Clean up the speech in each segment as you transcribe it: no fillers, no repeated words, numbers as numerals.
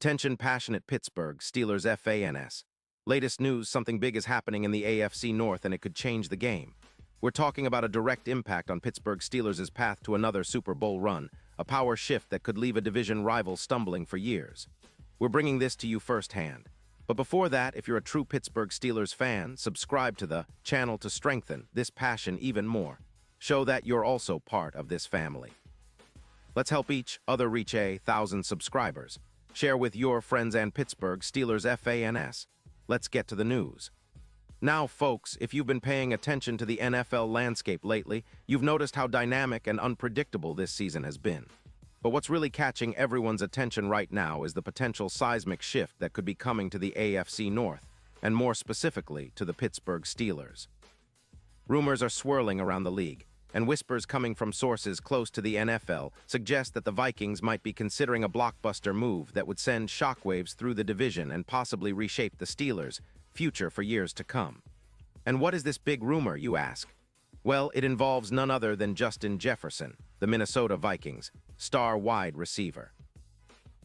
Attention passionate Pittsburgh Steelers fans. Latest news, something big is happening in the AFC North and it could change the game. We're talking about a direct impact on Pittsburgh Steelers' path to another Super Bowl run, a power shift that could leave a division rival stumbling for years. We're bringing this to you firsthand. But before that, if you're a true Pittsburgh Steelers fan, subscribe to the channel to strengthen this passion even more. Show that you're also part of this family. Let's help each other reach 1,000 subscribers. Share with your friends and Pittsburgh Steelers fans. Let's get to the news. Now, folks, if you've been paying attention to the NFL landscape lately, you've noticed how dynamic and unpredictable this season has been. But what's really catching everyone's attention right now is the potential seismic shift that could be coming to the AFC North, and more specifically to the Pittsburgh Steelers. Rumors are swirling around the league, and whispers coming from sources close to the NFL suggest that the Vikings might be considering a blockbuster move that would send shockwaves through the division and possibly reshape the Steelers' future for years to come. And what is this big rumor, you ask? Well, it involves none other than Justin Jefferson, the Minnesota Vikings' star wide receiver.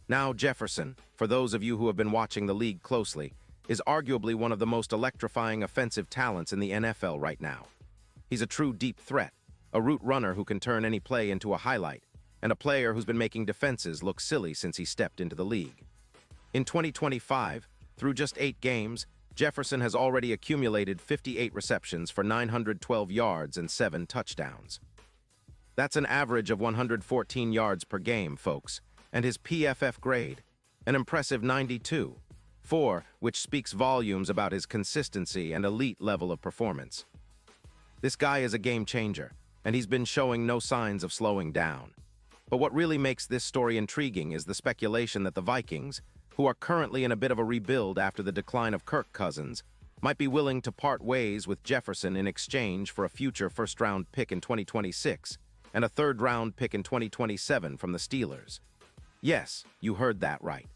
Now, Jefferson, for those of you who have been watching the league closely, is arguably one of the most electrifying offensive talents in the NFL right now. He's a true deep threat, a route runner who can turn any play into a highlight, and a player who's been making defenses look silly since he stepped into the league. In 2025, through just 8 games, Jefferson has already accumulated 58 receptions for 912 yards and 7 touchdowns. That's an average of 114 yards per game, folks, and his PFF grade, an impressive 92.4, which speaks volumes about his consistency and elite level of performance. This guy is a game changer, and he's been showing no signs of slowing down. But what really makes this story intriguing is the speculation that the Vikings, who are currently in a bit of a rebuild after the decline of Kirk Cousins, might be willing to part ways with Jefferson in exchange for a future first-round pick in 2026 and a third-round pick in 2027 from the Steelers. Yes, you heard that right.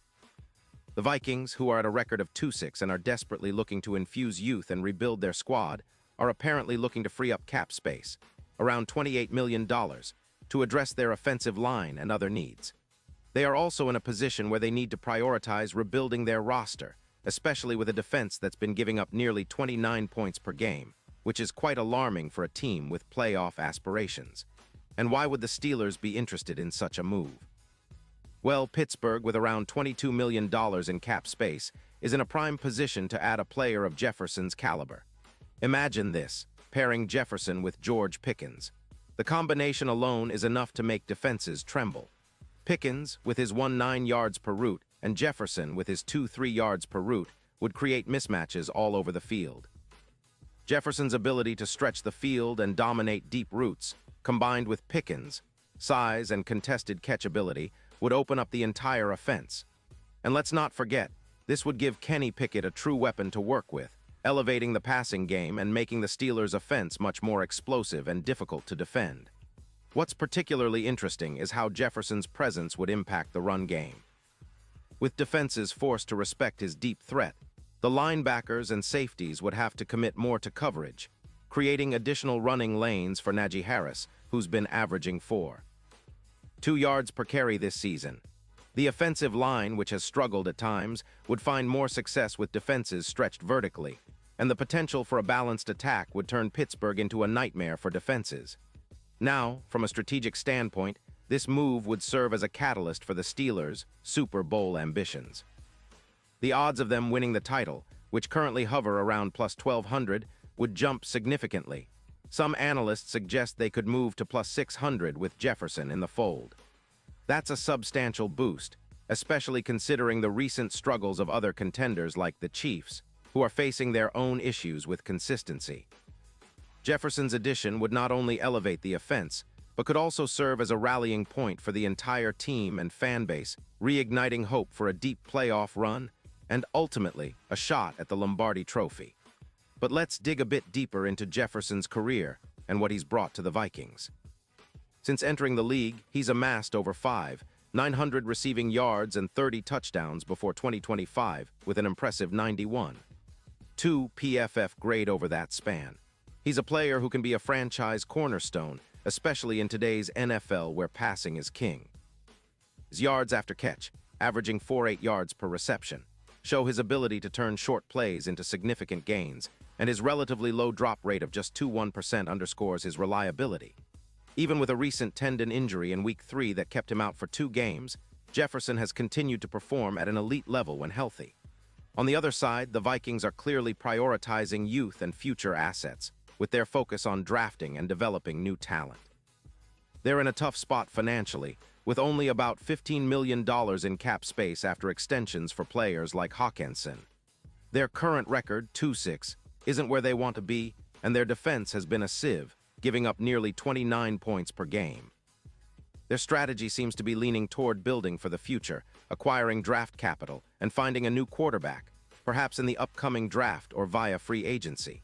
The Vikings, who are at a record of 2-6 and are desperately looking to infuse youth and rebuild their squad, are apparently looking to free up cap space, around $28 million, to address their offensive line and other needs. They are also in a position where they need to prioritize rebuilding their roster, especially with a defense that's been giving up nearly 29 points per game, which is quite alarming for a team with playoff aspirations. And why would the Steelers be interested in such a move? Well, Pittsburgh, with around $22 million in cap space, is in a prime position to add a player of Jefferson's caliber. Imagine this, pairing Jefferson with George Pickens. The combination alone is enough to make defenses tremble. Pickens, with his 19 yards per route, and Jefferson, with his 23 yards per route, would create mismatches all over the field. Jefferson's ability to stretch the field and dominate deep routes, combined with Pickens' size and contested catch ability, would open up the entire offense. And let's not forget, this would give Kenny Pickett a true weapon to work with, elevating the passing game and making the Steelers' offense much more explosive and difficult to defend. What's particularly interesting is how Jefferson's presence would impact the run game. With defenses forced to respect his deep threat, the linebackers and safeties would have to commit more to coverage, creating additional running lanes for Najee Harris, who's been averaging 4.2 yards per carry this season. The offensive line, which has struggled at times, would find more success with defenses stretched vertically, and the potential for a balanced attack would turn Pittsburgh into a nightmare for defenses. Now, from a strategic standpoint, this move would serve as a catalyst for the Steelers' Super Bowl ambitions. The odds of them winning the title, which currently hover around plus 1,200, would jump significantly. Some analysts suggest they could move to plus 600 with Jefferson in the fold. That's a substantial boost, especially considering the recent struggles of other contenders like the Chiefs, who are facing their own issues with consistency. Jefferson's addition would not only elevate the offense, but could also serve as a rallying point for the entire team and fan base, reigniting hope for a deep playoff run and ultimately a shot at the Lombardi Trophy. But let's dig a bit deeper into Jefferson's career and what he's brought to the Vikings. Since entering the league, he's amassed over 900 receiving yards and 30 touchdowns before 2025 with an impressive 91.2 PFF grade over that span. He's a player who can be a franchise cornerstone, especially in today's NFL where passing is king. His yards after catch, averaging 4.8 yards per reception, show his ability to turn short plays into significant gains, and his relatively low drop rate of just 2.1% underscores his reliability. Even with a recent tendon injury in Week 3 that kept him out for 2 games, Jefferson has continued to perform at an elite level when healthy. On the other side, the Vikings are clearly prioritizing youth and future assets, with their focus on drafting and developing new talent. They're in a tough spot financially, with only about $15 million in cap space after extensions for players like Hawkinson. Their current record, 2-6, isn't where they want to be, and their defense has been a sieve, giving up nearly 29 points per game. Their strategy seems to be leaning toward building for the future, acquiring draft capital, and finding a new quarterback, perhaps in the upcoming draft or via free agency.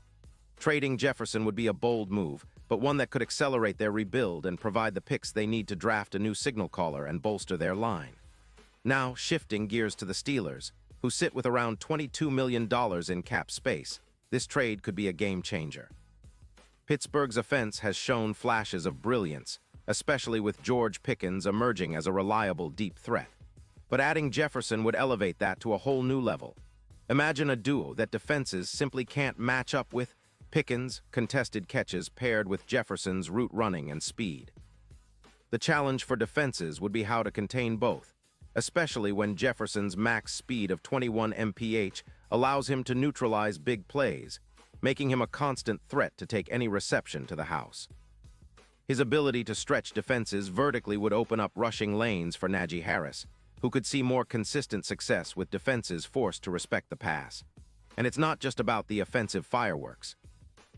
Trading Jefferson would be a bold move, but one that could accelerate their rebuild and provide the picks they need to draft a new signal caller and bolster their line. Now, shifting gears to the Steelers, who sit with around $22 million in cap space, this trade could be a game changer. Pittsburgh's offense has shown flashes of brilliance, especially with George Pickens emerging as a reliable deep threat. But adding Jefferson would elevate that to a whole new level. Imagine a duo that defenses simply can't match up with: Pickens' contested catches paired with Jefferson's route running and speed. The challenge for defenses would be how to contain both, especially when Jefferson's max speed of 21 mph allows him to neutralize big plays, making him a constant threat to take any reception to the house. His ability to stretch defenses vertically would open up rushing lanes for Najee Harris, who could see more consistent success with defenses forced to respect the pass. And it's not just about the offensive fireworks.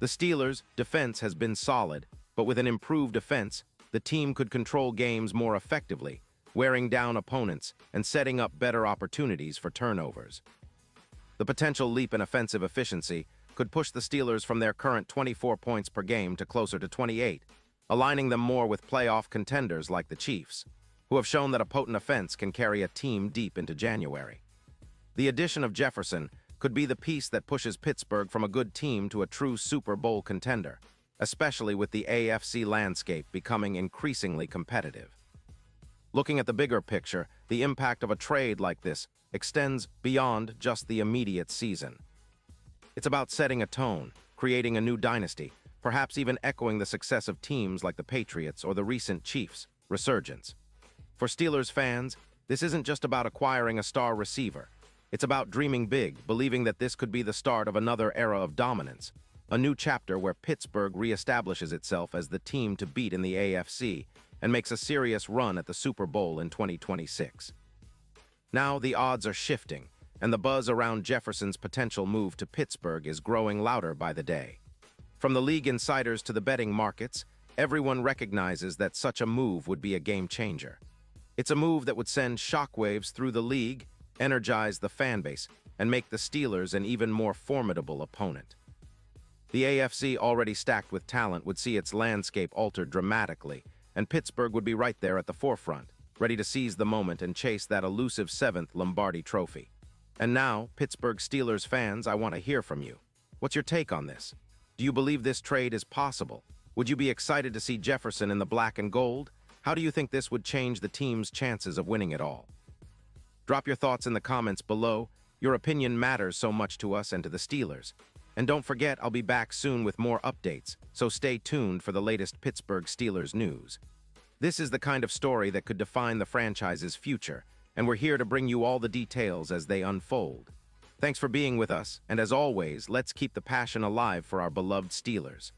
The Steelers' defense has been solid, but with an improved defense, the team could control games more effectively, wearing down opponents and setting up better opportunities for turnovers. The potential leap in offensive efficiency could push the Steelers from their current 24 points per game to closer to 28, aligning them more with playoff contenders like the Chiefs, who have shown that a potent offense can carry a team deep into January. The addition of Jefferson could be the piece that pushes Pittsburgh from a good team to a true Super Bowl contender, especially with the AFC landscape becoming increasingly competitive. Looking at the bigger picture, the impact of a trade like this extends beyond just the immediate season. It's about setting a tone, creating a new dynasty, perhaps even echoing the success of teams like the Patriots or the recent Chiefs' resurgence. For Steelers fans, this isn't just about acquiring a star receiver. It's about dreaming big, believing that this could be the start of another era of dominance, a new chapter where Pittsburgh reestablishes itself as the team to beat in the AFC and makes a serious run at the Super Bowl in 2026. Now the odds are shifting, and the buzz around Jefferson's potential move to Pittsburgh is growing louder by the day. From the league insiders to the betting markets, everyone recognizes that such a move would be a game changer. It's a move that would send shockwaves through the league, energize the fan base, and make the Steelers an even more formidable opponent. The AFC, already stacked with talent, would see its landscape altered dramatically, and Pittsburgh would be right there at the forefront, ready to seize the moment and chase that elusive 7th Lombardi trophy. And now, Pittsburgh Steelers fans, I want to hear from you. What's your take on this? Do you believe this trade is possible? Would you be excited to see Jefferson in the black and gold? How do you think this would change the team's chances of winning it all? Drop your thoughts in the comments below. Your opinion matters so much to us and to the Steelers. And don't forget, I'll be back soon with more updates, so stay tuned for the latest Pittsburgh Steelers news. This is the kind of story that could define the franchise's future, and we're here to bring you all the details as they unfold. Thanks for being with us, and as always, let's keep the passion alive for our beloved Steelers.